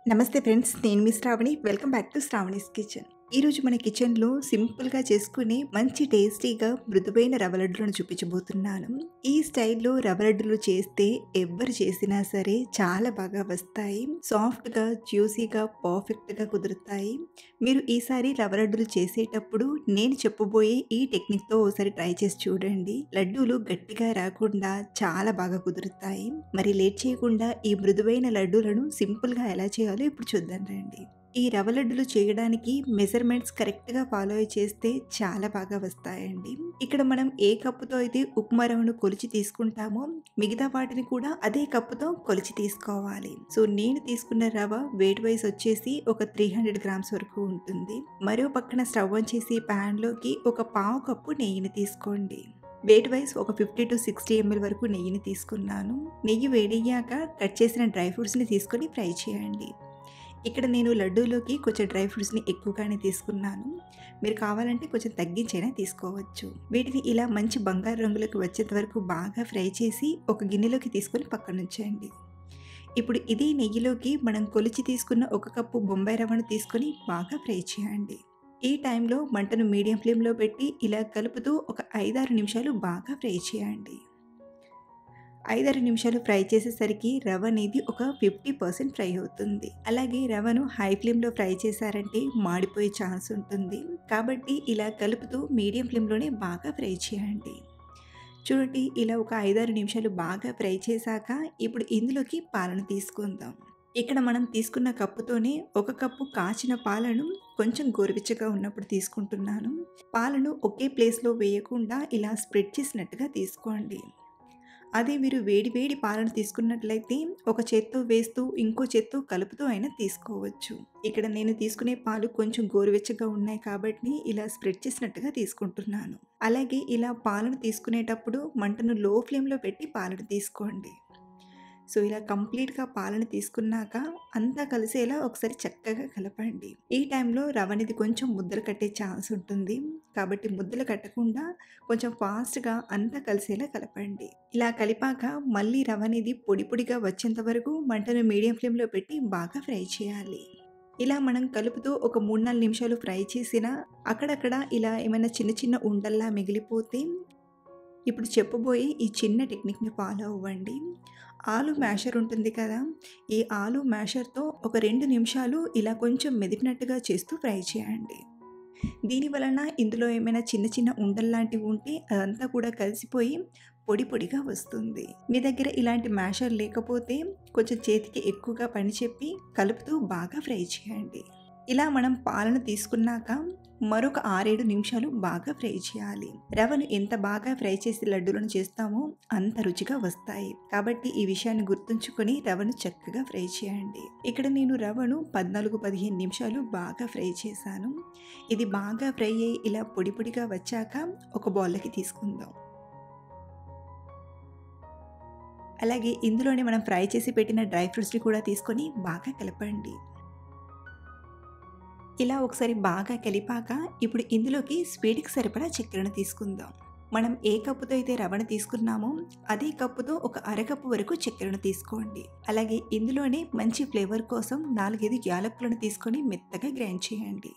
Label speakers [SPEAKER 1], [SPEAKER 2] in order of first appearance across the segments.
[SPEAKER 1] నమస్తే ఫ్రెండ్స్, నేను మీ Shravani. Welcome back to Shravani's kitchen. ఈరోజు మన కిచెన్లో సింపుల్గా చేసుకునే మంచి టేస్టీగా మృదువైన రవ్వ లడ్డులను చూపించబోతున్నాను. ఈ స్టైల్లో రవ్వ లడ్డులు చేస్తే ఎవ్వరు చేసినా సరే చాలా బాగా వస్తాయి. సాఫ్ట్గా, జ్యూసీగా, పర్ఫెక్ట్గా కుదురుతాయి. మీరు ఈసారి రవ్వ లడ్డులు చేసేటప్పుడు నేను చెప్పబోయే ఈ టెక్నిక్తో ఒకసారి ట్రై చేసి చూడండి. లడ్డూలు గట్టిగా రాకుండా చాలా బాగా కుదురుతాయి. మరి లేట్ చేయకుండా ఈ మృదువైన లడ్డూలను సింపుల్గా ఎలా చేయాలో ఇప్పుడు చూద్దాం రండి. ఈ రవ్వ లడ్డులు చేయడానికి మెజర్మెంట్స్ కరెక్ట్గా ఫాలో చేస్తే చాలా బాగా వస్తాయండి. ఇక్కడ మనం ఏ కప్పుతో అయితే ఉప్మా రవ్వను కొలిచి తీసుకుంటామో మిగతా వాటిని కూడా అదే కప్పుతో కొలిచి తీసుకోవాలి. సో నేను తీసుకున్న రవ్వ వెయిట్ వైజ్ వచ్చేసి ఒక 300 గ్రామ్స్ వరకు ఉంటుంది. మరో పక్కన స్టవ్ ఆన్ చేసి ప్యాన్లోకి ఒక పావు కప్పు నెయ్యిని తీసుకోండి. వెయిట్ వైజ్ ఒక 50 to 60 ml వరకు నెయ్యిని తీసుకున్నాను. నెయ్యి వేడయ్యాక కట్ చేసిన డ్రై ఫ్రూట్స్ని తీసుకొని ఫ్రై చేయండి. ఇక్కడ నేను లడ్డూలోకి కొంచెం డ్రై ఫ్రూట్స్ని ఎక్కువగానే తీసుకున్నాను. మీరు కావాలంటే కొంచెం తగ్గించైనా తీసుకోవచ్చు. వీటిని ఇలా మంచి బంగారు రంగులోకి వచ్చేంత వరకు బాగా ఫ్రై చేసి ఒక గిన్నెలోకి తీసుకొని పక్కన ఉంచండి. ఇప్పుడు ఇదే నెయ్యిలోకి మనం కొలిచి తీసుకున్న ఒక కప్పు బొంబాయి రవ్వను తీసుకొని బాగా ఫ్రై చేయండి. ఈ టైంలో మంటను మీడియం ఫ్లేమ్లో పెట్టి ఇలా కలుపుతూ ఒక 5-6 నిమిషాలు బాగా ఫ్రై చేయండి. 5-6 నిమిషాలు ఫ్రై చేసేసరికి రవ్వ అనేది ఒక 50% ఫ్రై అవుతుంది. అలాగే రవ్వను హై ఫ్లేమ్లో ఫ్రై చేశారంటే మాడిపోయే ఛాన్స్ ఉంటుంది. కాబట్టి ఇలా కలుపుతూ మీడియం ఫ్లేమ్లోనే బాగా ఫ్రై చేయండి. చూడండి, ఇలా ఒక 5-6 నిమిషాలు బాగా ఫ్రై చేశాక ఇప్పుడు ఇందులోకి పాలను తీసుకుందాం. ఇక్కడ మనం తీసుకున్న కప్పుతోనే ఒక కప్పు కాచిన పాలను కొంచెం గోరువెచ్చగా ఉన్నప్పుడు తీసుకుంటున్నాను. పాలను ఒకే ప్లేస్లో వేయకుండా ఇలా స్ప్రెడ్ చేసినట్టుగా తీసుకోండి. అదే మీరు వేడి వేడి పాలను తీసుకున్నట్లయితే ఒక చేత్తో వేస్తూ ఇంకో చేత్తో కలుపుతూ అయినా తీసుకోవచ్చు. ఇక్కడ నేను తీసుకునే పాలు కొంచెం గోరువెచ్చగా ఉన్నాయి కాబట్టి ఇలా స్ప్రెడ్ చేసినట్టుగా తీసుకుంటున్నాను. అలాగే ఇలా పాలను తీసుకునేటప్పుడు మంటను లో ఫ్లేమ్లో పెట్టి పాలను తీసుకోండి. సో ఇలా కంప్లీట్గా పాలను తీసుకున్నాక అంతా కలిసేలా ఒకసారి చక్కగా కలపండి. ఈ టైంలో రవ్వ అనేది కొంచెం ముద్దలు కట్టే ఛాన్స్ ఉంటుంది. కాబట్టి ముద్దలు కట్టకుండా కొంచెం ఫాస్ట్గా అంతా కలిసేలా కలపండి. ఇలా కలిపాక మళ్ళీ రవ్వ అనేది పొడి పొడిగా వచ్చేంత వరకు మంటను మీడియం ఫ్లేమ్లో పెట్టి బాగా ఫ్రై చేయాలి. ఇలా మనం కలుపుతూ ఒక 3-4 నిమిషాలు ఫ్రై చేసినా అక్కడక్కడ ఇలా ఏమైనా చిన్న చిన్న ఉండల్లా మిగిలిపోతే ఇప్పుడు చెప్పబోయే ఈ చిన్న టెక్నిక్ని ఫాలో అవ్వండి. ఆలు మ్యాషర్ ఉంటుంది కదా, ఈ ఆలు మ్యాషర్తో ఒక 2 నిమిషాలు ఇలా కొంచెం మెదిపినట్టుగా చేస్తూ ఫ్రై చేయండి. దీని వలన ఇందులో ఏమైనా చిన్న చిన్న ఉండల్లాంటివి ఉంటే అదంతా కూడా కలిసిపోయి పొడి పొడిగా వస్తుంది. మీ దగ్గర ఇలాంటి మ్యాషర్ లేకపోతే కొంచెం చేతికి ఎక్కువగా పని చెప్పి కలుపుతూ బాగా ఫ్రై చేయండి. ఇలా మనం పాలను తీసుకున్నాక మరొక 6-7 నిమిషాలు బాగా ఫ్రై చేయాలి. రవ్వను ఎంత బాగా ఫ్రై చేసి లడ్డూలను చేస్తామో అంత రుచిగా వస్తాయి. కాబట్టి ఈ విషయాన్ని గుర్తుంచుకొని రవ్వను చక్కగా ఫ్రై చేయండి. ఇక్కడ నేను రవ్వను 14-15 నిమిషాలు బాగా ఫ్రై చేశాను. ఇది బాగా ఫ్రై అయ్యి ఇలా పొడి పొడిగా వచ్చాక ఒక బౌల్లోకి తీసుకుందాం. అలాగే ఇందులోనే మనం ఫ్రై చేసి పెట్టిన డ్రై ఫ్రూట్స్ని కూడా తీసుకొని బాగా కలపండి. ఇలా ఒకసారి బాగా కలిపాక ఇప్పుడు ఇందులోకి స్వీట్కి సరిపడా చక్కెరను తీసుకుందాం. మనం ఏ కప్పుతో అయితే రవ్వను తీసుకున్నామో అదే కప్పుతో ఒక అరకప్పు వరకు చక్కెరను తీసుకోండి. అలాగే ఇందులోనే మంచి ఫ్లేవర్ కోసం 4-5 యాలకులను తీసుకొని మెత్తగా గ్రైండ్ చేయండి.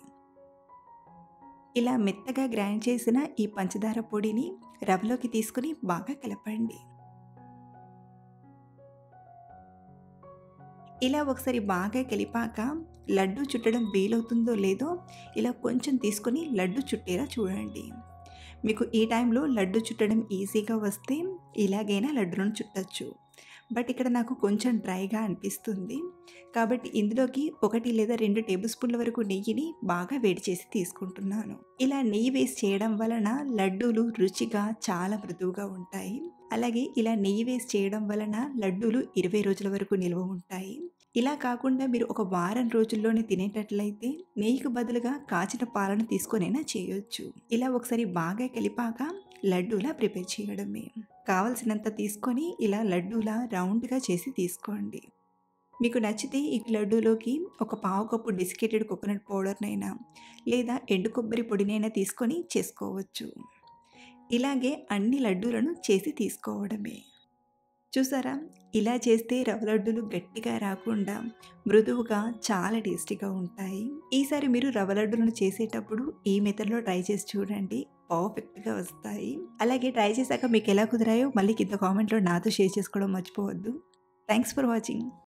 [SPEAKER 1] ఇలా మెత్తగా గ్రైండ్ చేసిన ఈ పంచదార పొడిని రవ్వలోకి తీసుకొని బాగా కలపండి. ఇలా ఒకసారి బాగా కలిపాక లడ్డు చుట్టడం వీలవుతుందో లేదో ఇలా కొంచెం తీసుకొని లడ్డు చుట్టేలా చూడండి. మీకు ఈ టైంలో లడ్డు చుట్టడం ఈజీగా వస్తే ఇలాగైనా లడ్డులను చుట్టచ్చు. బట్ ఇక్కడ నాకు కొంచెం డ్రైగా అనిపిస్తుంది. కాబట్టి ఇందులోకి 1 లేదా 2 టేబుల్ స్పూన్ల వరకు నెయ్యిని బాగా వేడి చేసి తీసుకుంటున్నాను. ఇలా నెయ్యి వేసి చేయడం వలన లడ్డూలు రుచిగా చాలా మృదువుగా ఉంటాయి. అలాగే ఇలా నెయ్యి వేసి చేయడం వలన లడ్డూలు 20 రోజుల వరకు నిల్వ ఉంటాయి. ఇలా కాకుండా మీరు ఒక వారం రోజుల్లోనే తినేటట్లయితే నెయ్యికి బదులుగా కాచిన పాలను తీసుకొనైనా చేయొచ్చు. ఇలా ఒకసారి బాగా కలిపాక లడ్డూలా ప్రిపేర్ చేయడమే. కావలసినంత తీసుకొని ఇలా లడ్డూలా రౌండ్గా చేసి తీసుకోండి. మీకు నచ్చితే ఈ లడ్డూలోకి ఒక పావు కప్పు డెసికేటెడ్ కోకోనట్ పౌడర్నైనా లేదా ఎండు కొబ్బరి పొడినైనా తీసుకొని చేసుకోవచ్చు. ఇలాగే అన్ని లడ్డూలను చేసి తీసుకోవడమే. చూసారా? ఇలా చేస్తే రవ్వ లడ్డూలు గట్టిగా రాకుండా మృదువుగా చాలా టేస్టీగా ఉంటాయి. ఈసారి మీరు రవ్వ లడ్డూలను చేసేటప్పుడు ఈ మెథడ్‌లో ట్రై చేసి చూడండి. పర్ఫెక్ట్‌గా వస్తాయి. అలాగే ట్రై చేశాక మీకెలా కుదిరాయో మళ్ళీ కింద కామెంట్‌లో నాతో షేర్ చేసుకోవడం మర్చిపోవద్దు. Thanks for watching.